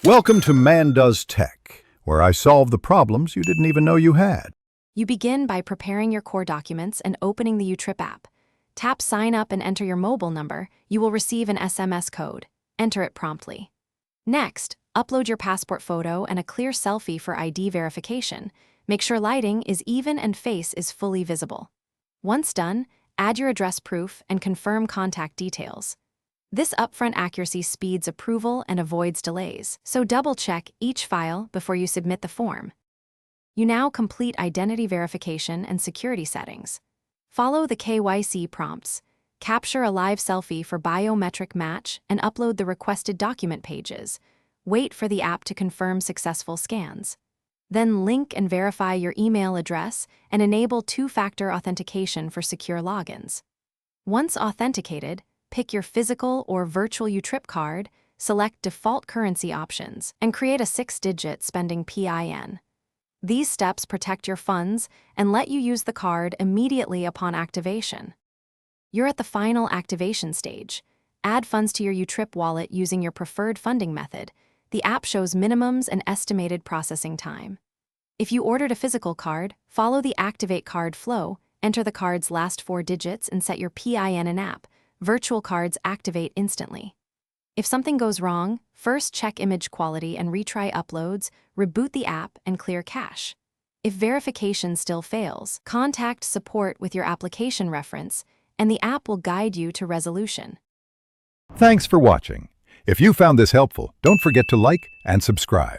Welcome to Man Does Tech, where I solve the problems you didn't even know you had. You begin by preparing your core documents and opening the Youtrip app. Tap Sign Up and enter your mobile number. You will receive an SMS code. Enter it promptly. Next, upload your passport photo and a clear selfie for ID verification. Make sure lighting is even and face is fully visible. Once done, add your address proof and confirm contact details. This upfront accuracy speeds approval and avoids delays, so double-check each file before you submit the form. You now complete identity verification and security settings. Follow the KYC prompts, capture a live selfie for biometric match, and upload the requested document pages. Wait for the app to confirm successful scans. Then link and verify your email address and enable two-factor authentication for secure logins. Once authenticated, pick your physical or virtual Youtrip card, select default currency options, and create a 6-digit spending PIN. These steps protect your funds and let you use the card immediately upon activation. You're at the final activation stage. Add funds to your Youtrip wallet using your preferred funding method. The app shows minimums and estimated processing time. If you ordered a physical card, follow the Activate Card flow, enter the card's last 4 digits and set your PIN in app. Virtual cards activate instantly. If something goes wrong, first check image quality and retry uploads, reboot the app, and clear cache. If verification still fails, contact support with your application reference, and the app will guide you to resolution. Thanks for watching. If you found this helpful, don't forget to like and subscribe.